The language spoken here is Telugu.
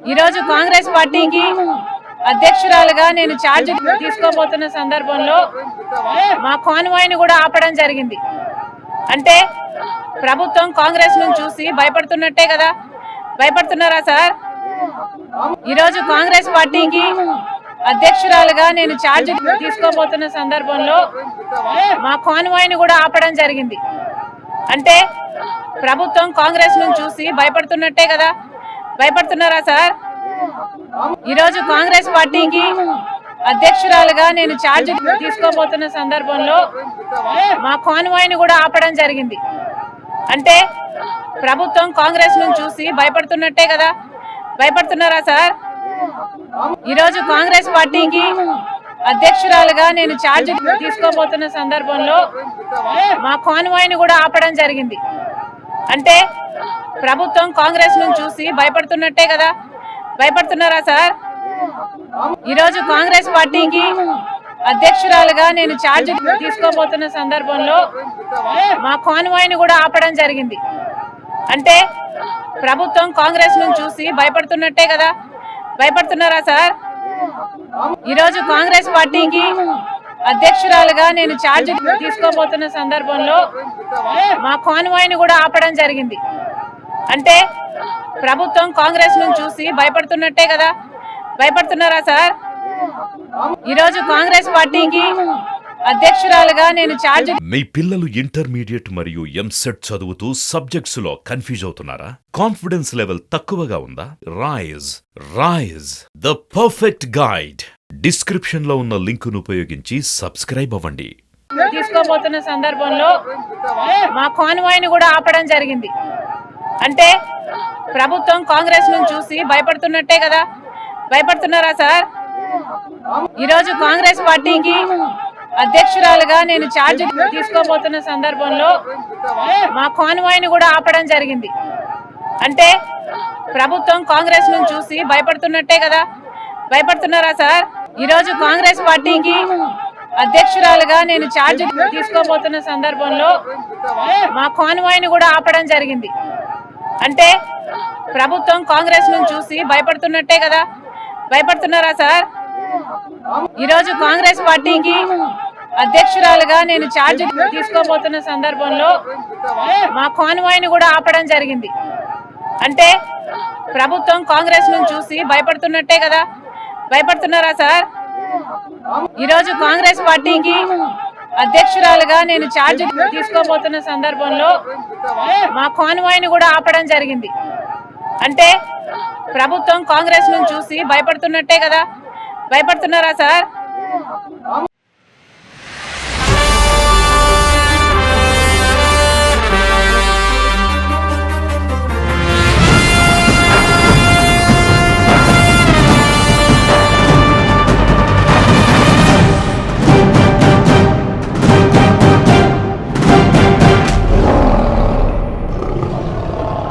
ఈ రోజు కాంగ్రెస్ పార్టీకి అధ్యక్షురాలుగా నేను ఛార్జ్ తీసుకోబోతున్న సందర్భంలో మా కాన్వాయ్ ని కూడా ఆపడం జరిగింది. అంటే ప్రభుత్వం కాంగ్రెస్ ను చూసి భయపడుతున్నట్టే కదా. భయపడుతున్నారా సార్? ఈ రోజు కాంగ్రెస్ పార్టీకి అధ్యక్షురాలుగా నేను ఛార్జ్ తీసుకోబోతున్న సందర్భంలో మా కాన్వాయ్ ని కూడా ఆపడం జరిగింది. అంటే ప్రభుత్వం కాంగ్రెస్ ను చూసి భయపడుతున్నట్టే కదా. భయపడుతున్నారా సార్? ఈ రోజు కాంగ్రెస్ పార్టీకి అధ్యక్షురాలుగా నేను ఛార్జ్ తీసుకోబోతున్న సందర్భంలో మా కాన్వాయ్ ని కూడా ఆపడం జరిగింది. అంటే ప్రభుత్వం కాంగ్రెస్ ను చూసి భయపడుతున్నట్టే కదా. భయపడుతున్నారా సార్? ఈ రోజు కాంగ్రెస్ పార్టీకి అధ్యక్షురాలుగా నేను ఛార్జ్ తీసుకోబోతున్న సందర్భంలో మా కాన్వాయ్ ని కూడా ఆపడం జరిగింది. అంటే ప్రభుత్వం కాంగ్రెస్ ను చూసి భయపడుతున్నట్టే కదా. భయపడుతున్నారా సార్? ఈ రోజు కాంగ్రెస్ పార్టీకి అధ్యక్షురాలుగా నేను ఛార్జ్ తీసుకోబోతున్న సందర్భంలో మా కాన్వాయ్ ని కూడా ఆపడం జరిగింది. అంటే ప్రభుత్వం కాంగ్రెస్ ను చూసి భయపడుతున్నట్టే కదా. భయపడుతున్నారా సార్? ఈ రోజు కాంగ్రెస్ పార్టీకి అధ్యక్షురాలుగా నేను ఛార్జ్ తీసుకోబోతున్న సందర్భంలో మా కాన్వాయ్ ని కూడా ఆపడం జరిగింది. అంటే ప్రభుత్వం కాంగ్రెస్ ను చూసి భయపడుతున్నట్టే కదా. భయపడుతున్నారా సార్? ఈ రోజు కాంగ్రెస్ పార్టీకి అధ్యక్షురాలుగా నేను ఛార్జ్. మీ పిల్లలు ఇంటర్మీడియట్ మరియు ఎంసెట్ చదువుతూ సబ్జెక్ట్స్ లో కన్ఫ్యూజ్ అవుతున్నారా? కాన్ఫిడెన్స్ లెవెల్ తక్కువగా ఉందా? Raise the perfect guide. Description లో ఉన్న లింకును ఉపయోగించి సబ్స్క్రైబ్ అవ్వండి. తీసుకోబోతున్న సందర్భంలో మా కాన్వాయ్ ని కూడా ఆపడం జరిగింది. అంటే ప్రభుత్వం కాంగ్రెస్ ను చూసి భయపడుతున్నట్టే కదా. భయపడుతున్నారా సార్? ఈ రోజు కాంగ్రెస్ పార్టీకి అధ్యక్షురాలుగా నేను ఛార్జ్ తీసుకోబోతున్న సందర్భంలో మా కాన్వాయ్ ని కూడా ఆపడం జరిగింది. అంటే ప్రభుత్వం కాంగ్రెస్ ను చూసి భయపడుతున్నట్టే కదా. భయపడుతున్నారా సార్? ఈ రోజు కాంగ్రెస్ పార్టీకి అధ్యక్షురాలుగా నేను ఛార్జ్ తీసుకోబోతున్న సందర్భంలో మా కాన్వాయ్ ని కూడా ఆపడం జరిగింది. అంటే ప్రభుత్వం కాంగ్రెస్ ను చూసి భయపడుతున్నట్టే కదా. భయపడుతున్నారా సార్? ఈ రోజు కాంగ్రెస్ పార్టీకి అధ్యక్షురాలుగా నేను ఛార్జ్ తీసుకోబోతున్న సందర్భంలో మా కాన్వాయ్ ని కూడా ఆపడం జరిగింది. అంటే ప్రభుత్వం కాంగ్రెస్ ను చూసి భయపడుతున్నట్టే కదా. భయపడుతున్నారా సార్? ఈ రోజు కాంగ్రెస్ పార్టీకి అధ్యక్షురాలుగా నేను ఛార్జ్ తీసుకోబోతున్న సందర్భంలో మా కాన్వాయ్ ని కూడా ఆపడం జరిగింది. అంటే ప్రభుత్వం కాంగ్రెస్ ను చూసి భయపడుతున్నట్టే కదా. భయపడుతున్నారా సార్?